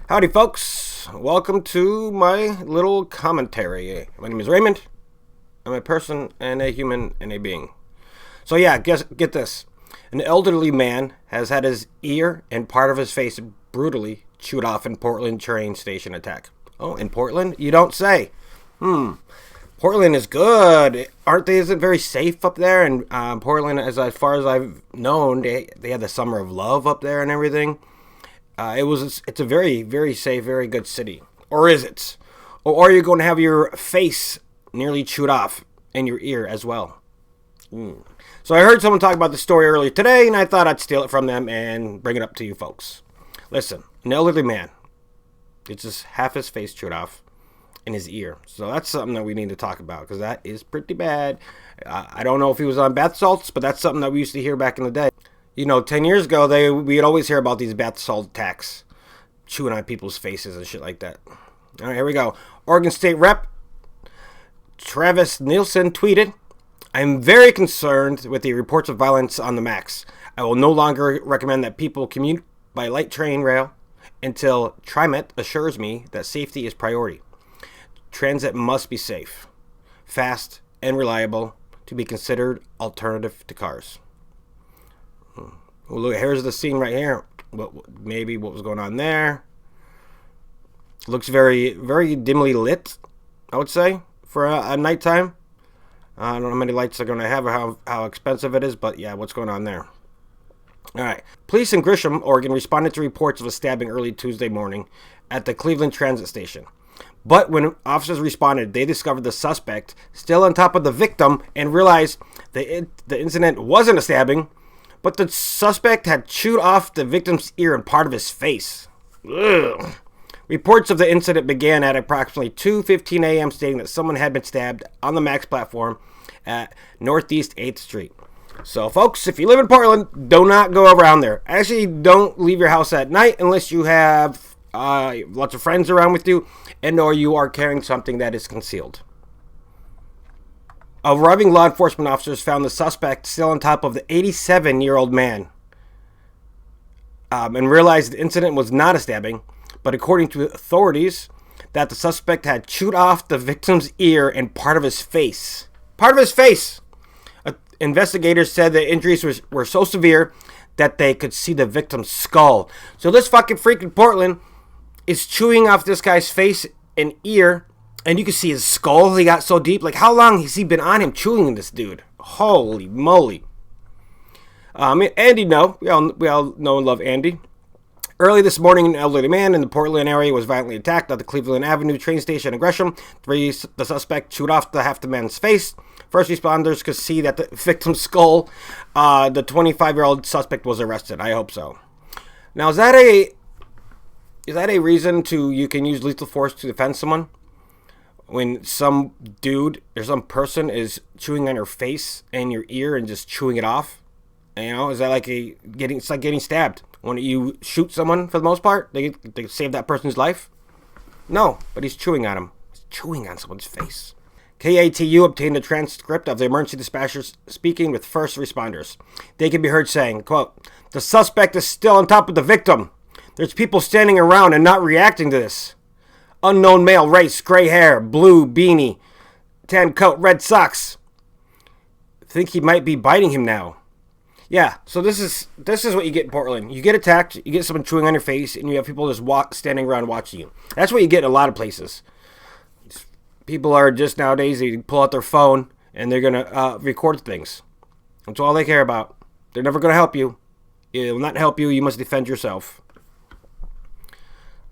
Howdy, folks. Welcome to my little commentary. My name is Raymond. I'm a person and a human and a being. So yeah, get this. An elderly man has had his ear and part of his face brutally chewed off in Portland train station attack. Oh, in Portland? You don't say. Portland is good. Aren't they? Is it very safe up there? And Portland, as far as I've known, they had the Summer of Love up there and everything. It's a very, very safe, very good city. Or is it? Or are you going to have your face nearly chewed off and your ear as well? So I heard someone talk about the story earlier today, and I thought I'd steal it from them and bring it up to you folks. Listen, an elderly man, it's just half his face chewed off in his ear. So that's something that we need to talk about, because that is pretty bad. I don't know if he was on bath salts, but that's something that we used to hear back in the day. 10 years ago, we'd always hear about these bath salt attacks, chewing on people's faces and shit like that. All right, here we go. Oregon State Rep Travis Nielsen tweeted, "I'm very concerned with the reports of violence on the MAX. I will no longer recommend that people commute by light train rail until TriMet assures me that safety is priority. Transit must be safe, fast, and reliable to be considered alternative to cars." Well, look, here's the scene right here. What was going on there? Looks very, very dimly lit, I would say, for a nighttime. I don't know how many lights they're going to have or how expensive it is, but yeah, what's going on there? All right. Police in Grisham, Oregon, responded to reports of a stabbing early Tuesday morning at the Cleveland Transit Station. But when officers responded, they discovered the suspect still on top of the victim and realized the incident wasn't a stabbing, but the suspect had chewed off the victim's ear and part of his face. Ugh. Reports of the incident began at approximately 2:15 a.m. stating that someone had been stabbed on the MAX platform at Northeast 8th Street. So, folks, if you live in Portland, do not go around there. Actually, don't leave your house at night unless you have lots of friends around with you and or you are carrying something that is concealed. Arriving law enforcement officers found the suspect still on top of the 87-year-old man and realized the incident was not a stabbing, but according to authorities, that the suspect had chewed off the victim's ear and part of his face. Part of his face! Investigators said the injuries were so severe that they could see the victim's skull. So this fucking freak in Portland is chewing off this guy's face and ear, and you can see his skull. He got so deep. Like, how long has he been on him chewing this dude? Holy moly. Andy, no. We all know and love Andy. Early this morning, an elderly man in the Portland area was violently attacked at the Cleveland Avenue train station in Gresham. The suspect chewed off half the man's face. First responders could see that the victim's skull. The 25-year-old suspect was arrested. I hope so. Now, is that a reason you can use lethal force to defend someone? When some dude or some person is chewing on your face and your ear and just chewing it off, is that like it's like getting stabbed? When you shoot someone, for the most part, they save that person's life? No, but he's chewing on him. He's chewing on someone's face. KATU obtained a transcript of the emergency dispatchers speaking with first responders. They can be heard saying, quote, "The suspect is still on top of the victim. There's people standing around and not reacting to this. Unknown male, race, gray hair, blue beanie, tan coat, red socks. Think he might be biting him now." Yeah, so this is what you get in Portland. You get attacked, you get someone chewing on your face, and you have people just standing around watching you. That's what you get in a lot of places. People are just nowadays, they pull out their phone, and they're going to record things. That's all they care about. They're never going to help you. It will not help you. You must defend yourself.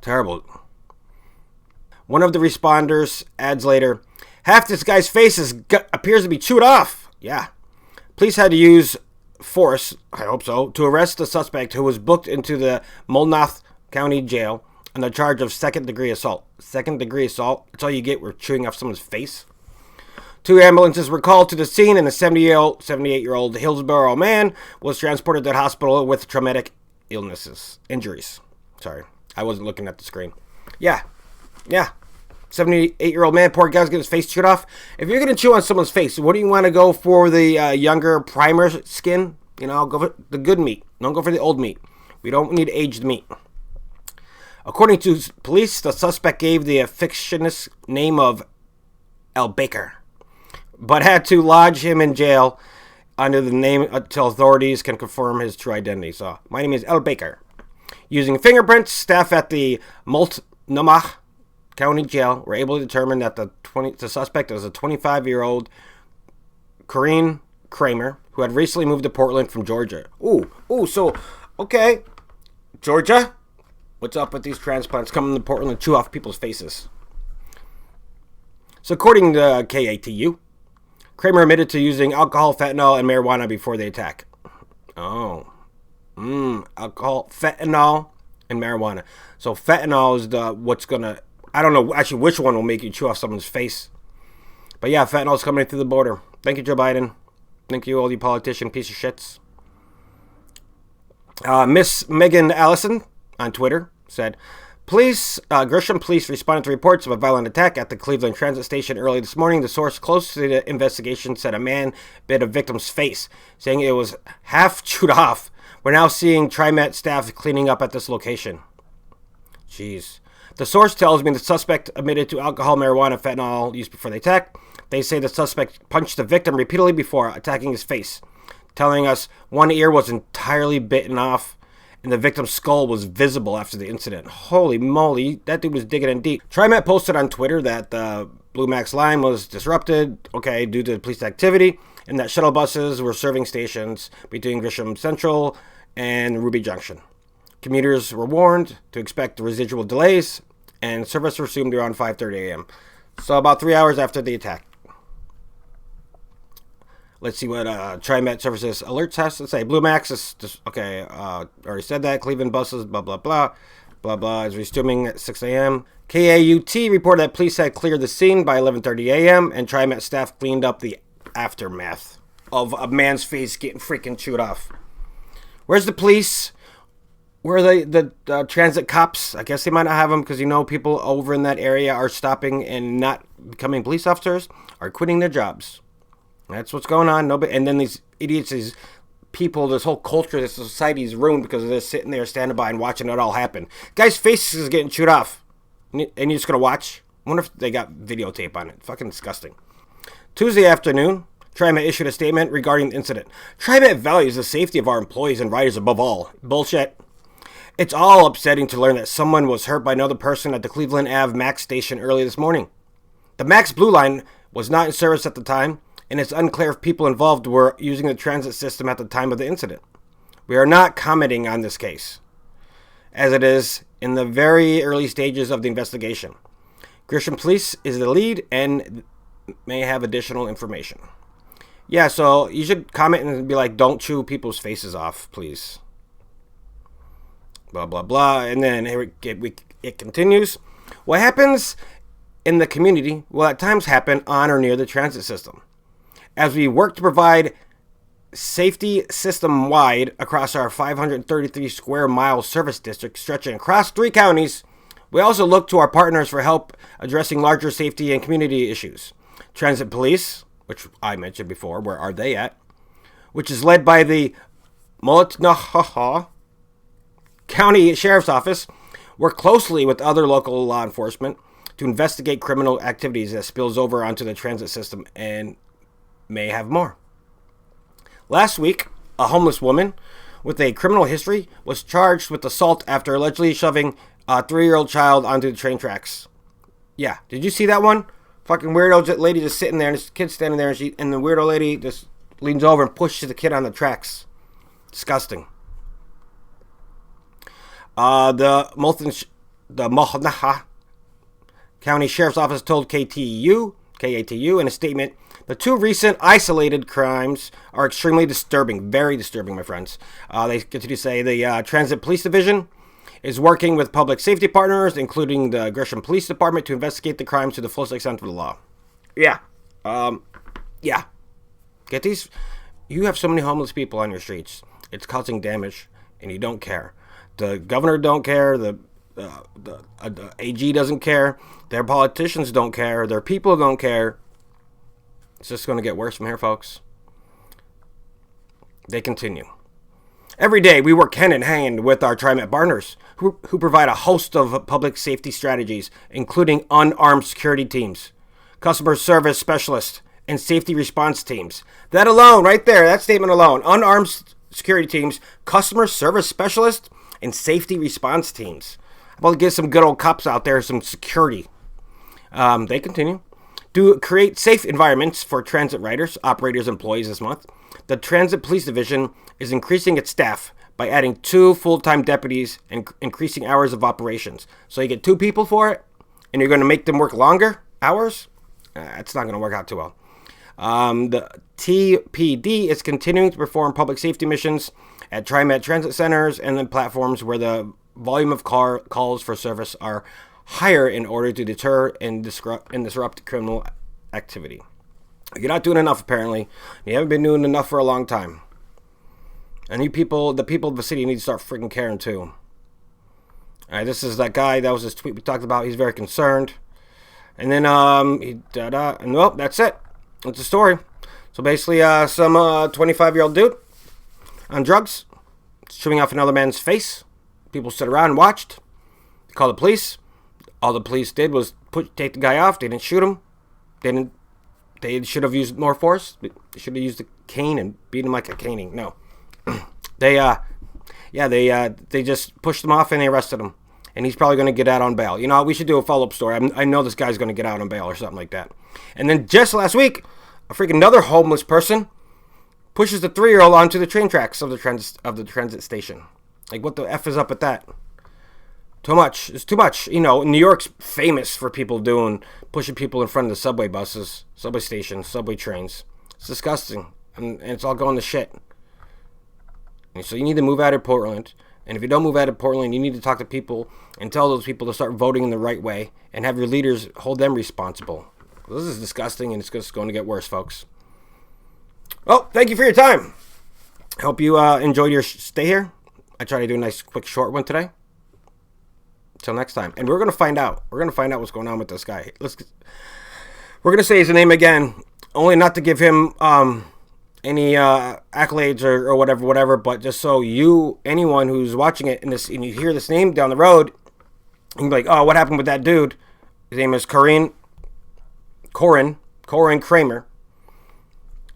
Terrible. One of the responders adds later, "Half this guy's face appears to be chewed off." Yeah. Police had to use force, I hope so, to arrest the suspect who was booked into the Multnomah County Jail on the charge of second-degree assault. Second-degree assault? That's all you get. We're chewing off someone's face. 2 ambulances were called to the scene, and a 78-year-old Hillsborough man was transported to the hospital with traumatic injuries. Sorry, I wasn't looking at the screen. Yeah. 78-year-old man, poor guy's getting his face chewed off. If you're going to chew on someone's face, what do you want to go for? The younger primer skin? Go for the good meat. Don't go for the old meat. We don't need aged meat. According to police, the suspect gave the fictitious name of El Baker, but had to lodge him in jail under the name until authorities can confirm his true identity. So, my name is El Baker. Using fingerprints, staff at the Multnomah County Jail were able to determine that the suspect was a 25-year-old Corinne Kramer, who had recently moved to Portland from Georgia. So, okay, Georgia, what's up with these transplants coming to Portland to chew off people's faces? So, according to KATU, Kramer admitted to using alcohol, fentanyl, and marijuana before the attack. Alcohol, fentanyl, and marijuana. So fentanyl is I don't know actually which one will make you chew off someone's face. But yeah, fentanyl is coming through the border. Thank you, Joe Biden. Thank you, all you politician piece of shits. Miss Megan Allison on Twitter said, Gresham police responded to reports of a violent attack at the Cleveland Transit Station early this morning. The source close to the investigation said a man bit a victim's face, saying it was half chewed off. We're now seeing TriMet staff cleaning up at this location. Jeez. The source tells me the suspect admitted to alcohol, marijuana, fentanyl used before the attack. They say the suspect punched the victim repeatedly before attacking his face, telling us one ear was entirely bitten off and the victim's skull was visible after the incident. Holy moly, that dude was digging in deep. TriMet posted on Twitter that the Blue Max line was disrupted, due to police activity, and that shuttle buses were serving stations between Gresham Central and Ruby Junction. Commuters were warned to expect residual delays, and service resumed around 5:30 a.m. So about 3 hours after the attack. Let's see what TriMet Services Alerts has to say. Blue Max is already said that. Cleveland buses, blah, blah, blah. Blah, blah, is resuming at 6 a.m. KAUT reported that police had cleared the scene by 11:30 a.m. and TriMet staff cleaned up the aftermath of a man's face getting freaking chewed off. Where's the police? Where are the transit cops? I guess they might not have them because, people over in that area are stopping and not becoming police officers, are quitting their jobs. That's what's going on. And then these idiots, these people, this whole culture, this society is ruined because they're sitting there standing by and watching it all happen. Guy's face is getting chewed off. And you're just going to watch? I wonder if they got videotape on it. Fucking disgusting. Tuesday afternoon, TriMet issued a statement regarding the incident. TriMet values the safety of our employees and riders above all. Bullshit. It's all upsetting to learn that someone was hurt by another person at the Cleveland Ave Max station early this morning. The Max Blue Line was not in service at the time, and it's unclear if people involved were using the transit system at the time of the incident. We are not commenting on this case, as it is in the very early stages of the investigation. Gresham Police is the lead and may have additional information. Yeah, so you should comment and be like, don't chew people's faces off, please. Blah, blah, blah. And then it continues. What happens in the community will at times happen on or near the transit system. As we work to provide safety system-wide across our 533 square mile service district stretching across 3 counties, we also look to our partners for help addressing larger safety and community issues. Transit Police, which I mentioned before, where are they at? Which is led by the Multnomah County Sheriff's Office, work closely with other local law enforcement to investigate criminal activities that spills over onto the transit system and may have more. Last week, a homeless woman with a criminal history was charged with assault after allegedly shoving a 3-year-old child onto the train tracks. Yeah, did you see that one? Fucking weirdo lady just sitting there, and this kid standing there, and the weirdo lady just leans over and pushes the kid on the tracks. Disgusting. The Multnomah County Sheriff's Office told KATU in a statement, the 2 recent isolated crimes are extremely disturbing, very disturbing, my friends. They continue to say the Transit Police Division is working with public safety partners, including the Gresham Police Department, to investigate the crimes to the fullest extent of the law. Yeah. Yeah. Get these? You have so many homeless people on your streets. It's causing damage, and you don't care. The governor don't care. The AG doesn't care. Their politicians don't care. Their people don't care. It's just going to get worse from here, folks. They continue. Every day, we work hand in hand with our TriMet partners who provide a host of public safety strategies, including unarmed security teams, customer service specialists, and safety response teams. That alone, right there, that statement alone, unarmed security teams, customer service specialists, and safety response teams. I'm about to get some good old cops out there, some security. They continue. To create safe environments for transit riders, operators, employees this month, the Transit Police Division is increasing its staff by adding 2 full-time deputies and increasing hours of operations. So you get 2 people for it, and you're going to make them work longer hours? It's not going to work out too well. The TPD is continuing to perform public safety missions at TriMet transit centers and the platforms where the volume of calls for service are higher in order to deter and disrupt criminal activity. You're not doing enough, apparently. You haven't been doing enough for a long time. And the people of the city need to start freaking caring too. All right, this is that guy. That was his tweet we talked about. He's very concerned. And then, and well, that's it. That's the story. So basically, some 25-year-old dude on drugs, shooting off another man's face. People stood around and watched. They called the police. All the police did was take the guy off. They didn't shoot him. They should have used more force. They should have used a cane and beat him like a caning. No, they just pushed him off and they arrested him. And he's probably going to get out on bail. You know, we should do a follow-up story. I know this guy's going to get out on bail or something like that. And then just last week, a freaking another homeless person pushes the 3-year-old onto the train tracks of the transit station. Like, what the F is up with that? Too much. It's too much. You know, New York's famous for people pushing people in front of the subway buses, subway stations, subway trains. It's disgusting. And it's all going to shit. And so you need to move out of Portland. And if you don't move out of Portland, you need to talk to people and tell those people to start voting in the right way and have your leaders hold them responsible. This is disgusting, and it's just going to get worse, folks. Well, thank you for your time. I hope you enjoyed your stay here. I tried to do a nice, quick, short one today. Until next time. And we're going to find out. We're going to find out what's going on with this guy. We're going to say his name again, only not to give him any accolades or whatever, but just so anyone who's watching it and you hear this name down the road, you can be like, oh, what happened with that dude? His name is Corin Kramer.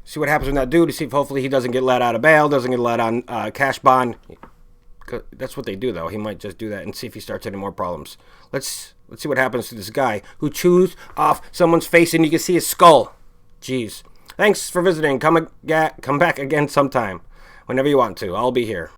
See what happens with that dude to see if hopefully he doesn't get let out of bail, doesn't get let on cash bond. That's what they do, though. He might just do that and see if he starts any more problems. Let's see what happens to this guy who chews off someone's face and you can see his skull. Jeez. Thanks for visiting. Come back again sometime. Whenever you want to. I'll be here.